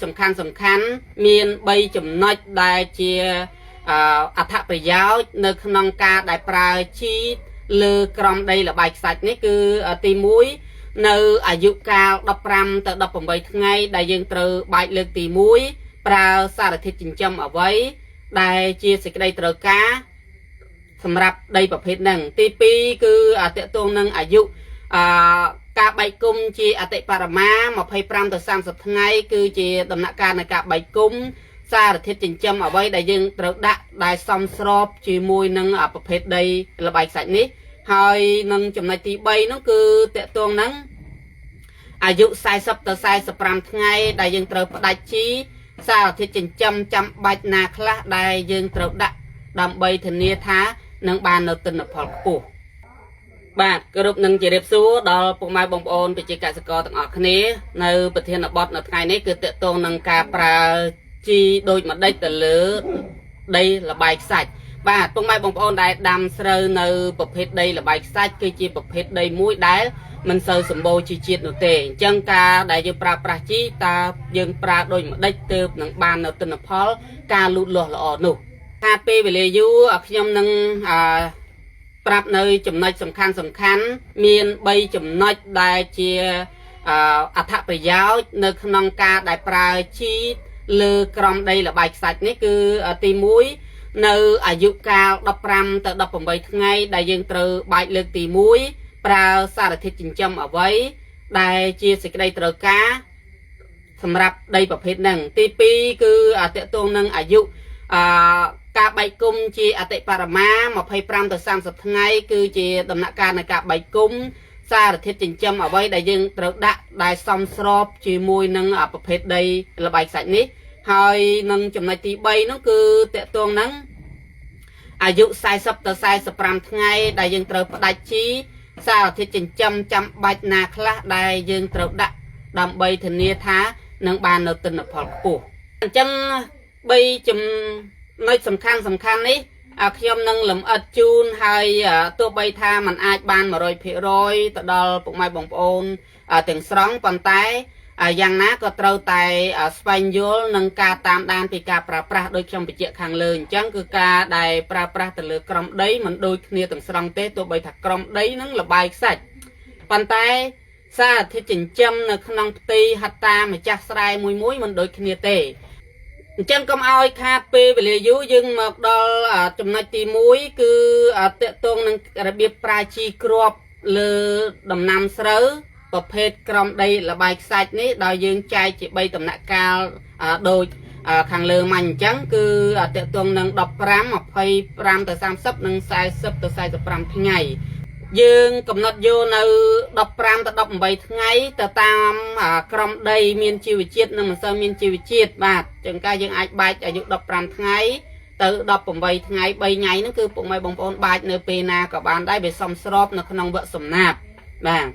សំខាន់មាន3ចំណុចដែលជាអត្ថប្រយោជន៍នៅក្នុងការដែលប្រើជីលើក្រំដីលបាយខ្សាច់នេះគឺទី1នៅអាយុកាល15ទៅ18ថ្ងៃដែលយើងត្រូវបាច់លើកទី1ប្រើសារធាតុចិញ្ចឹមអ្វីដែលជាសេចក្តីត្រូវការសម្រាប់ដីប្រភេទហ្នឹងទី2គឺតកតងនឹងអាយុការបែកគុំជាអតិបរមា25ទៅ30ថ្ងៃគឺជាដំណាក់កាលនៃការបែកគុំសារធាតុចិញ្ចឹមអ្វីដែលយើងត្រូវដាក់ដែលសមស្របជាមួយនឹងប្រភេទដីលបាយខ្សាច់នេះហើយនឹងចំណុចទី3នោះគឺតកតងនឹងអាយុ40ទៅ45ថ្ងៃដែលយើងត្រូវផ្ដាច់ជីសារធាតុចិញ្ចឹមចាំបាច់ណាខ្លះដែលយើងត្រូវដាក់ដើម្បីធានាថានឹងបាននៅទិន្នផលខ្ពស់បាទគ្រប់នឹងជម្រាបសួរដល់ពុកម៉ែបងប្អូនប្រជាកសិករទាំងអស់គ្នានៅប្រធានបទនៅថ្ងៃនេះគឺតកតងនឹងការប្រើជីដូចម្ដេចទៅលើដីលបាយខ្សាច់បាទពុកម៉ែបងប្អូនដែលដាំស្រូវនៅប្រភេទដីលបាយខ្សាច់គឺជាប្រភេទដីមួយដែលមិនសូវសម្បូរជីជាតិនោះទេអញ្ចឹងការដែលយើងប្រើប្រាស់ជីតើយើងប្រើដូចម្ដេចទើបនឹងបាននៅទិន្នផលការលូតលាស់ល្អនោះថាពេលវេលាយូរខ្ញុំនឹងប្រាប់នៅចំណុចសំខាន់មាន3ចំណុចដែលជាអត្ថប្រយោជន៍នៅក្នុងការដែលប្រើជីលើក្រំដីលបាយខ្សាច់នេះគឺទី1នៅអាយុកាល15ទៅ18ថ្ងៃដែលយើងត្រូវបាច់លើកទី1ប្រើសារធាតុចិញ្ចឹមអ្វីដែលជាសេចក្តីត្រូវការសម្រាប់ដីប្រភេទហ្នឹងទី2គឺតកតងនឹងអាយុការបែកគុំជាអតិបរមា25ទៅ30ថ្ងៃគឺជាដំណាក់កាលនៃការបែកគុំសារធាតុចិញ្ចឹមអ្វីដែលយើងត្រូវដាក់ដែលសមស្របជាមួយនឹងប្រភេទដីលបាយខ្សាច់នេះហើយនឹងចំណុចទី3នោះគឺតកតងនឹងអាយុ40ទៅ45ថ្ងៃដែលយើងត្រូវផ្ដាច់ជីសារធាតុចិញ្ចឹមចាំបាច់ណាខ្លះដែលយើងត្រូវដាក់ដើម្បីធានាថានឹងបាននៅទិន្នផលខ្ពស់អញ្ចឹង3ចំណុចសំខាន់នេះខ្ញុំនឹងលម្អិតជូនហើយទោះបីថាมันអាចបាន 100% ទៅដល់ពុកម៉ែបងប្អូនទាំងស្រុងប៉ុន្តែយ៉ាងណាក៏ត្រូវតែស្វែងយល់នឹងការតាមដានពីការប្រើប្រាស់ដូចខ្ញុំបញ្ជាក់ខាងលើអញ្ចឹងគឺការដែលប្រើប្រាស់ទៅលើក្រំដីមិនដូចគ្នាទាំងស្រុងទេទោះបីថាក្រំដីនឹងលបាយខ្សាច់ប៉ុន្តែសារធាតុចិញ្ចឹមនៅក្នុងផ្ទៃហត្តាម្ចាស់ស្រែមួយមិនដូចគ្នាទេអញ្ចឹងកុំឲ្យខាតពេលវេលាយូរយើងមកដល់ចំណុចទី1គឺតកតងនឹងរបៀបប្រើជីគ្រាប់លើដំណាំស្រូវប្រភេទក្រំដីលបាយខ្សាច់នេះដោយយើងចែកជា3ដំណាក់កាលដូចខាងលើមកអញ្ចឹងគឺតកតងនឹង15 25ទៅ30និង40ទៅ45ថ្ងៃយើងកំណត់យកនៅ15ទៅ18ថ្ងៃទៅតាមក្រំដីមានជីវជាតិនិងមិនសូវមានជីវជាតិបាទចឹងការយើងអាចបាច់អាយុ15ថ្ងៃទៅ18ថ្ងៃ3ថ្ងៃហ្នឹងគឺពុកម៉ែបងប្អូនបាច់នៅពេលណាក៏បានដែរវាសមស្របនៅក្នុងវគ្គសំណាបបាទ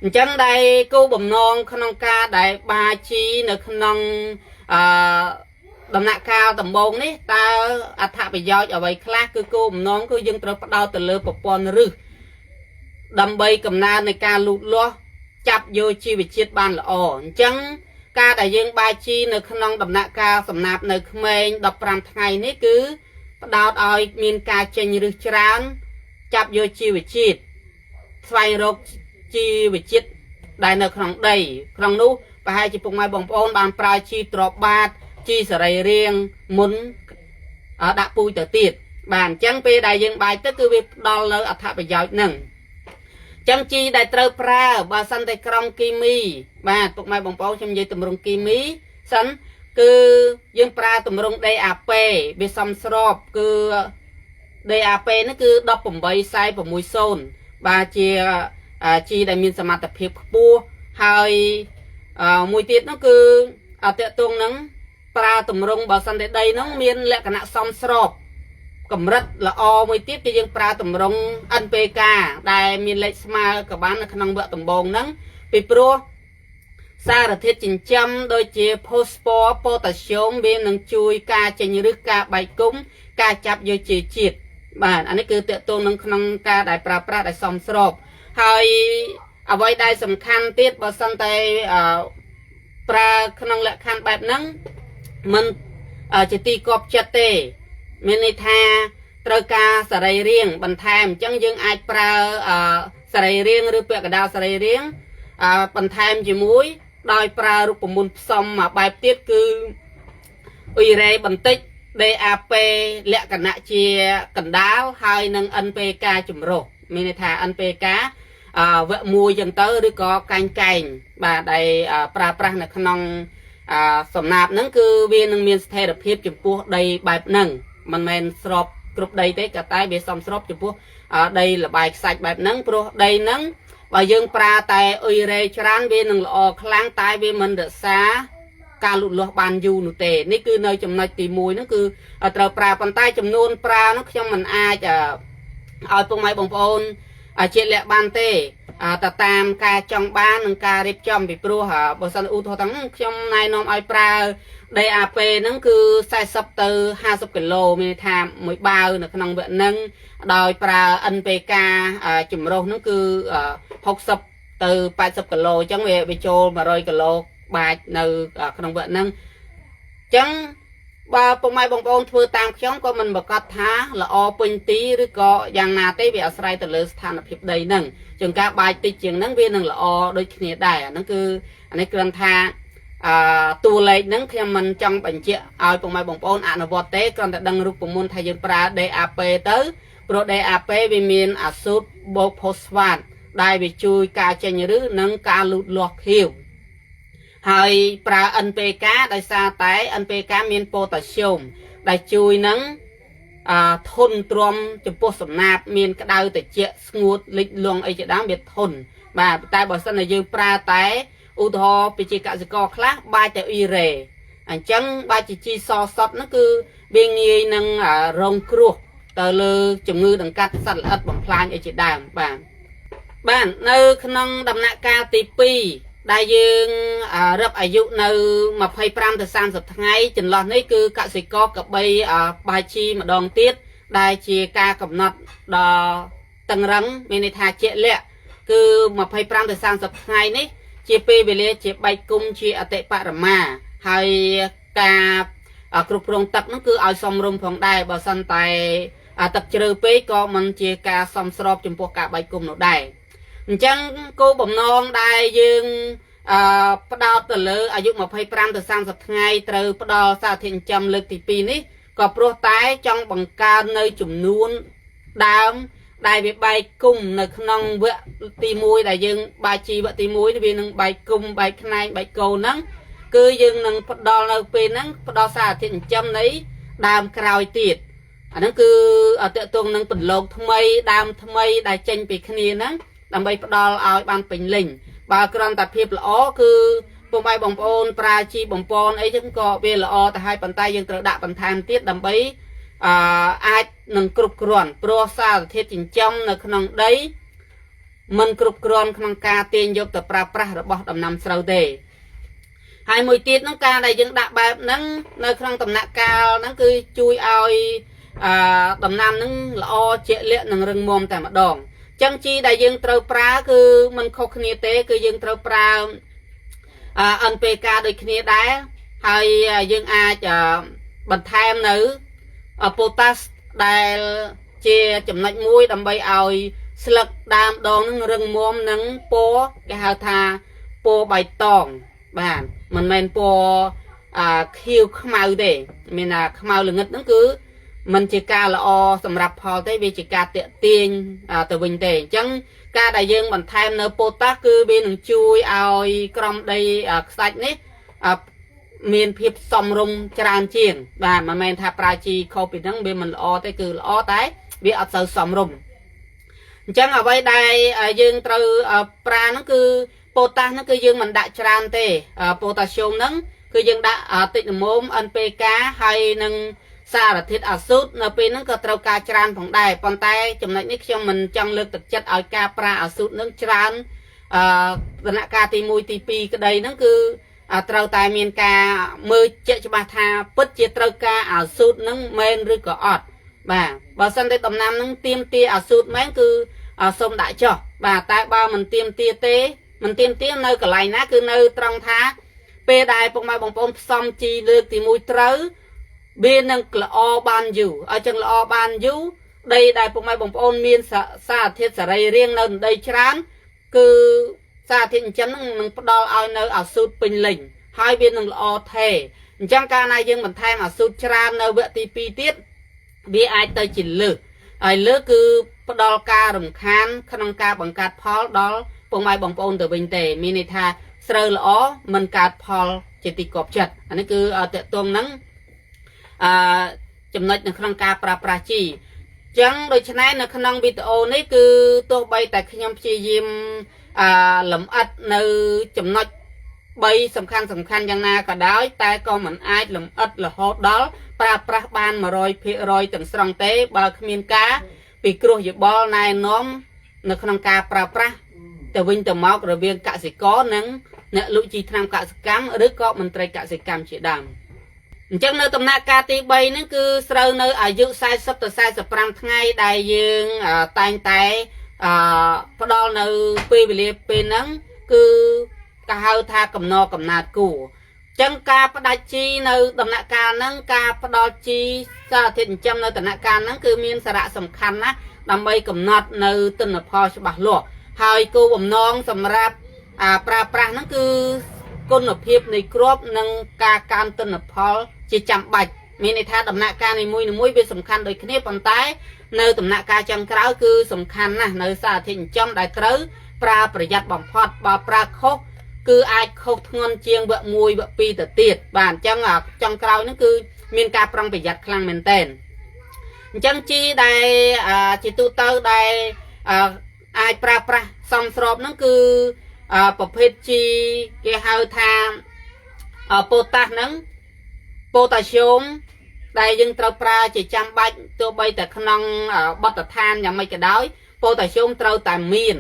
អញ្ចឹងដែលគោលបំណងក្នុងការដែលបាជីនៅក្នុងដំណាក់កាលដំបូងនេះតើអត្ថប្រយោជន៍អ្វីខ្លះគឺគោលបំណងគឺយើងត្រូវផ្ដោតទៅលើប្រព័ន្ធឫសដើម្បីកំណើននៃការលូតលាស់ចាប់យកជីវជាតិបានល្អអញ្ចឹងការដែលយើងបាជីនៅក្នុងដំណាក់កាលសំណាបនៅក្មេង15ថ្ងៃនេះគឺផ្ដោតឲ្យមានការចេញឫសច្រើនចាប់យកជីវជាតិស្វែងរកជីវជាតិដែលនៅក្នុងដីក្នុងនោះប្រហែលជាពុកម៉ែបងប្អូនបានប្រើជីទ្របបាតជីសរីរាង្គមុនដាក់ពូជទៅទៀតបាទអញ្ចឹងពេលដែលយើងបាចទៅគឺវាផ្ដល់នៅអត្ថប្រយោជន៍ហ្នឹងចឹងជីដែលត្រូវប្រើបើសិនតែក្រំគីមីបាទពុកម៉ែបងប្អូនខ្ញុំនិយាយទម្រង់គីមីសិនគឺយើងប្រើទម្រង់ DAP វាសមស្របគឺ DAP នេះគឺ18:60បាទជាជីដែលមានសមត្ថភាពខ្ពស់ហើយមួយទៀតនោះគឺតកតងនឹងប្រើទម្រង់បើសិនតែដីនោះមានលក្ខណៈសមស្របកម្រិតល្អមួយទៀតគឺយើងប្រើទម្រង់ NPK ដែលមានលេខស្មើក៏បាននៅក្នុងវគ្គដំបូងហ្នឹងពីព្រោះសារធាតុចិញ្ចឹមដូចជា phosphor potassium វានឹងជួយការចេញឫសការបែកគុំការចាប់យកជីជាតិបាទអានេះគឺតកតងនឹងក្នុងការដែលប្រើប្រាស់ដែលសមស្របហើយអ្វីដែលសំខាន់ទៀតបើសិនតែ ប្រើក្នុងលក្ខខណ្ឌបែបហ្នឹងមិនជាទីកប់ចិត្តទេមានន័យថាត្រូវការសរីរាង្គបន្ថែមអញ្ចឹងយើងអាចប្រើសរីរាង្គឬពាក្យកណ្ដាលសរីរាង្គបន្ថែមជាមួយដោយប្រើរូបមន្តផ្សំមួយបែបទៀតគឺអ៊ុយរ៉េបន្តិច DAP លក្ខណៈជាកណ្ដាលហើយនឹង NPK ចម្រុះមានន័យថា NPK វគ្គ1ចឹងទៅឬក៏កែងបាទដែលប្រើប្រាស់នៅក្នុងសំណាបហ្នឹងគឺវានឹងមានស្ថិរភាពចំពោះដីបែបហ្នឹងមិនមែនស្របគ្រប់ដីទេក៏តែវាសមស្របចំពោះដីលបាយខ្សាច់បែបហ្នឹងព្រោះដីហ្នឹងបើយើងប្រើតែអ៊ុយរ៉េច្រើនវានឹងល្អខ្លាំងតែវាមិនរក្សាការលូតលាស់បានយូរនោះទេនេះគឺនៅចំណុចទី1ហ្នឹងគឺត្រូវប្រើប៉ុន្តែចំនួនប្រើនោះខ្ញុំមិនអាចឲ្យពុកម៉ែបងប្អូនជាលក្ខបានទេទៅតាមការចង់បាននិងការរៀបចំពីព្រោះបើសិនឧទាហរណ៍ហ្នឹងខ្ញុំណែនាំឲ្យប្រើ DAP ហ្នឹងគឺ40ទៅ50គីឡូមានន័យថាមួយបាវនៅក្នុងវគ្គហ្នឹងដោយប្រើ NPK ចម្រុះហ្នឹងគឺ60ទៅ80គីឡូអញ្ចឹងវាចូល100គីឡូបាច់នៅក្នុងវគ្គហ្នឹងអញ្ចឹងបើពុកម៉ែបងប្អូនធ្វើតាមខ្ញុំក៏មិនប្រកាសថាល្អពេញទីឬក៏យ៉ាងណាទេវាអាស្រ័យទៅលើស្ថានភាពដីហ្នឹងជាងការបាច់តិចជាងហ្នឹងវានឹងល្អដូចគ្នាដែរអាហ្នឹងគឺអានេះគ្រាន់ថាតួលេខហ្នឹងខ្ញុំមិនចង់បញ្ជាក់ឲ្យពុកម៉ែបងប្អូនអនុវត្តទេគ្រាន់តែដឹងរូបមន្តថាយើងប្រើ DAP ទៅព្រោះ DAP វាមានអាសូតបូកផូស្វាតដែលវាជួយការចេញឬនិងការលូតលាស់ខៀវហើយប្រើ NPK ដោយសារតែ NPK មានប៉ូតាស្យូមដែលជួយនឹងធន់ទ្រាំចំពោះសំណាបមានក្តៅត្រជាក់ស្ងួតលិចលង់អីជាដើមវាធន់បាទតែបើសិនជាយើងប្រើតែឧទាហរណ៍ប្រជាកសិករខ្លះបាច់តែអ៊ីរ៉េអញ្ចឹងបាច់ជីសសតហ្នឹងគឺវាងាយនឹងរងគ្រោះទៅលើជំងឺដង្កាត់សត្វល្អិតបំផ្លាញអីជាដើមបាទនៅក្នុងដំណាក់កាលទី2ដែលយើងរឹបអាយុនៅ25ទៅ30ថ្ងៃចន្លោះនេះគឺកសិករកបីបាយជីម្ដងទៀតដែលជាការកំណត់ដ៏តឹងរឹងមានន័យថាជាក់លាក់គឺ25ទៅ30ថ្ងៃនេះជាពេលវេលាជាបែកគុំជាអតិបរមាហើយការគ្រប់គ្រងទឹកនោះគឺឲ្យសមរម្យផងដែរបើសិនតែទឹកជ្រៅពេកក៏មិនជាការសមស្របចំពោះការបែកគុំនោះដែរអញ្ចឹងគោលបំណងដែលយើងផ្ដោតទៅលើអាយុ25ទៅ30ថ្ងៃត្រូវផ្ដល់សារធាតុចិញ្ចឹមលើកទី2នេះក៏ព្រោះតែចង់បង្កើននៅចំនួនដើមដែលវាបែកគុំនៅក្នុងវគ្គទី1ដែលយើងបាយជីវគ្គទី1វានឹងបែកគុំបែកខ្នែងបែកគោហ្នឹងគឺយើងនឹងផ្ដល់នៅពេលហ្នឹងផ្ដល់សារធាតុចិញ្ចឹមនៃដើមក្រោយទៀតអាហ្នឹងគឺតកតងនឹងពន្លកថ្មីដើមថ្មីដែលចេញពីគ្នាហ្នឹងដើម្បីផ្ដល់ឲ្យបានពេញលេញបើគ្រាន់តែភាពល្អគឺពុកម៉ែបងប្អូនប្រើជីបំពន់អីចឹងក៏វាល្អទៅហើយប៉ុន្តែយើងត្រូវដាក់បន្ថែមទៀតដើម្បីអាចនឹងគ្រប់គ្រាន់ព្រោះសារធាតុចិញ្ចឹមនៅក្នុងដីមិនគ្រប់គ្រាន់ក្នុងការទាញយកទៅប្រើប្រាស់របស់ដំណាំស្រូវទេហើយមួយទៀតនោះការដែលយើងដាក់បែបហ្នឹងនៅក្នុងដំណាក់កាលហ្នឹងគឺជួយឲ្យដំណាំហ្នឹងល្អជាក់លាក់និងរឹងមាំតែម្ដងចឹងជីដែលយើងត្រូវប្រើគឺមិនខុសគ្នាទេគឺយើងត្រូវប្រើ NPK ដូចគ្នាដែរហើយយើងអាចបន្ថែមនៅប៉ូតាសដែលជាចំណុចមួយដើម្បីឲ្យស្លឹកដើមដងនឹងរឹងមាំនិងពណ៌គេហៅថាពណ៌បៃតងបាទមិនមែនពណ៌ខៀវខ្មៅទេមានថាខ្មៅល្ងិតហ្នឹងគឺมันជាការល្អសម្រាប់ផលទេវាជាការតាក់ទាញទៅវិញទេអញ្ចឹងការដែលយើងបន្ថែមនៅប៉ូតាសគឺវានឹងជួយឲ្យក្រំដីខ្សាច់នេះមានភាពសមរម្យច្រើនជាងបាទមិនមែនថាប្រើជីខុសពីហ្នឹងវាមិនល្អទេគឺល្អតែវាអត់សូវសមរម្យអញ្ចឹងអ្វីដែលយើងត្រូវប្រើហ្នឹងគឺប៉ូតាសហ្នឹងគឺយើងមិនដាក់ច្រើនទេប៉ូតាស្យូមហ្នឹងគឺយើងដាក់តិចល្មម NPK ហើយនឹងសារធាតុអាស៊ូតនៅពេលហ្នឹងក៏ត្រូវការច្រើនផងដែរប៉ុន្តែចំណុចនេះខ្ញុំមិនចង់លើកទឹកចិត្តឲ្យការប្រើអាស៊ូតហ្នឹងច្រើនដំណាក់កាលទី1ទី2ក្តីហ្នឹងគឺត្រូវតែមានការមើលជាក់ច្បាស់ថាពិតជាត្រូវការអាស៊ូតហ្នឹងមែនឬក៏អត់បាទបើសិនតែដំណាំហ្នឹងទាមទារអាស៊ូតមែនគឺសូមដាក់ចុះបាទតែបើមិនទាមទារទេមិនទាមទារនៅកន្លែងណាគឺនៅត្រង់ថា ពេលដែលពុកម៉ែបងប្អូនផ្សំជីលើកទី1ត្រូវវានឹងល្អបានយូរឲ្យចឹងល្អបានយូរដីដែលពុកម៉ែបងប្អូនមានសារធាតុសរីរាង្គនៅដីច្រើនគឺសារធាតុចិញ្ចឹមនឹងផ្ដល់ឲ្យនៅអាស៊ូតពេញលេញហើយវានឹងល្អថេអញ្ចឹងកាលណាយើងបន្ថែមអាស៊ូតច្រើននៅវគ្គទី2ទៀតវាអាចទៅជាលើសហើយលើសគឺផ្ដល់ការរំខានក្នុងការបង្កើតផលដល់ពុកម៉ែបងប្អូនទៅវិញទេមានន័យថាស្រូវល្អមិនកើតផលជាទីគាប់ចិត្តអានេះគឺតកតងនឹងចំណុចនៅក្នុងការប្រើប្រាស់ជីចឹងដូច្នេះនៅក្នុងវីដេអូនេះគឺទោះបីតែខ្ញុំព្យាយាមលម្អិតនៅចំណុច3សំខាន់យ៉ាងណាក៏ដោយតែក៏មិនអាចលម្អិតរហូតដល់ប្រើប្រាស់បាន 100% ទាំងស្រុងទេបើគ្មានការពិគ្រោះយោបល់ណែនាំនៅក្នុងការប្រើប្រាស់ទៅវិញទៅមករវាងកសិករនិងអ្នកលក់ជីថ្នាំកសិកម្មឬក៏មន្ត្រីកសិកម្មជាដើមអញ្ចឹងនៅដំណាក់កាលទី3ហ្នឹងគឺស្រូវនៅអាយុ40ទៅ45ថ្ងៃដែលយើងតែងតែផ្ដល់នៅពេលវេលាពេលហ្នឹងគឺគេហៅថាកំណត់គួរអញ្ចឹងការផ្ដាច់ជីនៅដំណាក់កាលហ្នឹងការផ្ដល់ជីសារធាតុចិញ្ចឹមនៅដំណាក់កាលហ្នឹងគឺមានសារៈសំខាន់ណាស់ដើម្បីកំណត់នៅទិន្នផលច្បាស់លាស់ហើយគោលបំណងសម្រាប់ប្រើប្រាស់ហ្នឹងគឺគុណភាពនៃគ្រាប់និងការកើនទិន្នផលជាចាំបាច់មានន័យថាដំណាក់កាលនីមួយៗវាសំខាន់ដូចគ្នាប៉ុន្តែនៅដំណាក់កាលចុងក្រោយគឺសំខាន់ណាស់នៅសារធាតុចិញ្ចឹមដែលត្រូវប្រើប្រយ័ត្នបំផុតបើប្រើខុសគឺអាចខុសធ្ងន់ជាងវគ្គ1វគ្គ2ទៅទៀតបាទអញ្ចឹងចុងក្រោយហ្នឹងគឺមានការប្រុងប្រយ័ត្នខ្លាំងមែនទែនអញ្ចឹងជីដែលជាទូទៅដែលអាចប្រើប្រាស់សមស្របហ្នឹងគឺប្រភេទជីគេហៅថាប៉ូតាសហ្នឹងប៉ូតាស្យូមដែលយើងត្រូវប្រើជាចាំបាច់ទោះបីតែក្នុងបទដ្ឋានយ៉ាងម៉េចក៏ដោយប៉ូតាស្យូមត្រូវតែមាន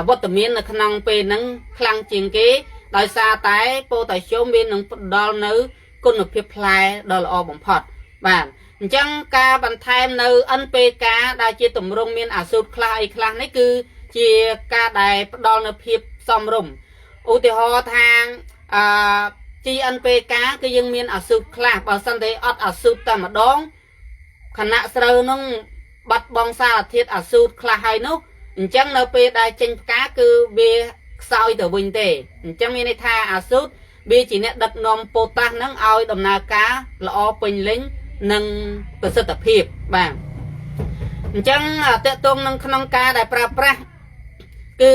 វត្តមាននៅក្នុងពេលហ្នឹងខ្លាំងជាងគេដោយសារតែប៉ូតាស្យូមវានឹងផ្ដល់នៅគុណភាពផ្លែដ៏ល្អបំផុតបាទអញ្ចឹងការបន្ថែមនៅ NPK ដែលជាទម្រង់មានអាស៊ូតខ្លះអីខ្លះនេះគឺជាការដែលផ្ដល់នៅភាពសមរម្យឧទាហរណ៍ថាGNPK គឺយើងមានអាស៊ូតខ្លះបើសិនតែអត់អាស៊ូតតែម្ដងខណៈស្រូវនោះបាត់បង់សារធាតុអាស៊ូតខ្លះហើយនោះអញ្ចឹងនៅពេលដែលចេញផ្កាគឺវាខ្សោយទៅវិញទេអញ្ចឹងមានន័យថាអាស៊ូតវាជាអ្នកដឹកនាំប៉ូតាសហ្នឹងឲ្យដំណើរការល្អពេញលេញនិងប្រសិទ្ធភាពបាទអញ្ចឹងតកតងនឹងក្នុងការដែលប្រើប្រាស់គឺ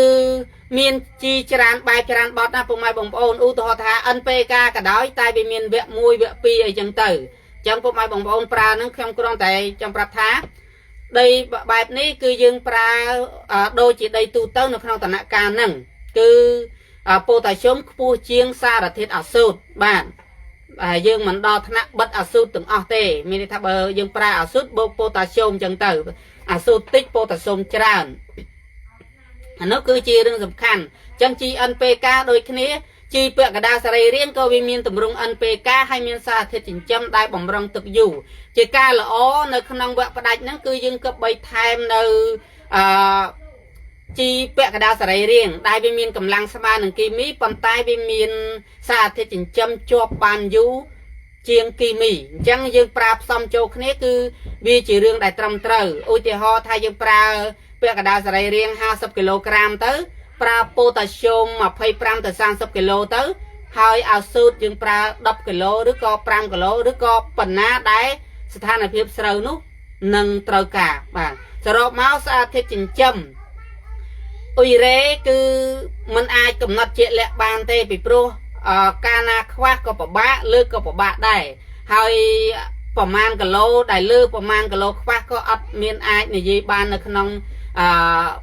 មានជីច្រើនបែបច្រើនបទណាពុកម៉ែបងប្អូនឧទាហរណ៍ថា NPK ក៏ដោយតែវាមានវគ្គ1វគ្គ2អីចឹងទៅអញ្ចឹងពុកម៉ែបងប្អូនប្រើហ្នឹងខ្ញុំគ្រាន់តែចង់ប្រាប់ថាដីបែបនេះគឺយើងប្រើដូចជាដីទូទៅនៅក្នុងដំណាក់កាលហ្នឹងគឺប៉ូតាស្យូមខ្ពស់ជាងសារធាតុអាស៊ូតបាទយើងមិនដល់ថ្នាក់បិទអាស៊ូតទាំងអស់ទេមានន័យថាបើយើងប្រើអាស៊ូតបូកប៉ូតាស្យូមចឹងទៅអាស៊ូតតិចប៉ូតាស្យូមច្រើនអានោះគឺជារឿងសំខាន់អញ្ចឹង GNPK ដូចគ្នាជីពាក់កណ្ដាលសរីរាង្គក៏វាមានទម្រង់ NPK ហើយមានសារធាតុចិញ្ចឹមដែលបំរុងទឹកយូរជាការល្អនៅក្នុងវគ្គផ្ដាច់ហ្នឹងគឺយើងក៏បីថែមនៅជីពាក់កណ្ដាលសរីរាង្គដែលវាមានកម្លាំងស្មើនឹងគីមីប៉ុន្តែវាមានសារធាតុចិញ្ចឹមជាប់បានយូរជាងគីមីអញ្ចឹងយើងប្រើផ្សំចូលគ្នាគឺវាជារឿងដែលត្រឹមត្រូវឧទាហរណ៍ថាយើងប្រើពាក់កណ្ដាលសរីរាង្គ50គីឡូក្រាមទៅប្រើប៉ូតាស្យូម25ទៅ30គីឡូទៅហើយអាស៊ូតយើងប្រើ10គីឡូឬក៏5គីឡូឬក៏ប៉ុណ្ណាដែលស្ថានភាពស្រូវនោះនឹងត្រូវការបាទសរុបមកសារធាតុចិញ្ចឹមអ៊ុយរ៉េគឺมันអាចកំណត់ជាក់លាក់បានទេពីព្រោះកាលណាខ្វះក៏ពិបាកលើក៏ពិបាកដែរហើយប្រមាណគីឡូដែលលើប្រមាណគីឡូខ្វះក៏អត់មានអាចនិយាយបាននៅក្នុង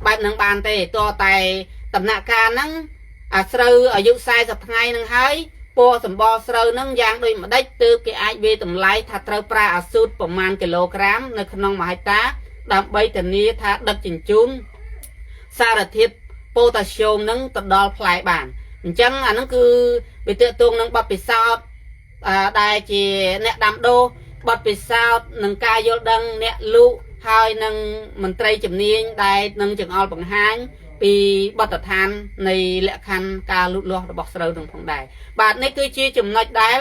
បែបហ្នឹងបានទេតើតែដំណាក់កាលហ្នឹងស្រូវអាយុ40ថ្ងៃហ្នឹងហើយពណ៌សម្បល់ស្រូវហ្នឹងយ៉ាងដូចម្ដេចទើបគេអាចវាតម្លៃថាត្រូវប្រើអាស៊ូតប្រមាណគីឡូក្រាមនៅក្នុង1ហិកតាដើម្បីធានាថាដឹកជញ្ជូនសារធាតុប៉ូតាស្យូមហ្នឹងទៅដល់ផ្លែបានអញ្ចឹងអាហ្នឹងគឺវាទាក់ទងនឹងបទពិសោធន៍ដែលជាអ្នកដាំដុះបទពិសោធន៍នឹងការយល់ដឹងអ្នកលក់ហើយនឹងមន្ត្រីជំនាញដែលនឹងចង្អុលបង្ហាញ ពីបទដ្ឋាននៃលក្ខខណ្ឌការលូតលាស់របស់ស្រូវនឹងផងដែរបាទនេះគឺជាចំណុចដែល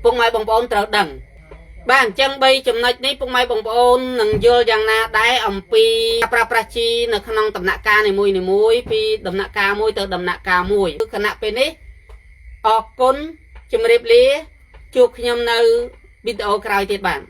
ពុកម៉ែបងប្អូនត្រូវដឹងបាទអញ្ចឹង3ចំណុចនេះពុកម៉ែបងប្អូននឹងយល់យ៉ាងណាដែរអំពីប្រើប្រាស់ជីនៅក្នុងដំណាក់កាលនីមួយៗពីដំណាក់កាលមួយទៅដំណាក់កាលមួយគឺគណៈពេលនេះអរគុណជម្រាបលាជួបខ្ញុំនៅវីដេអូក្រោយទៀតបាទ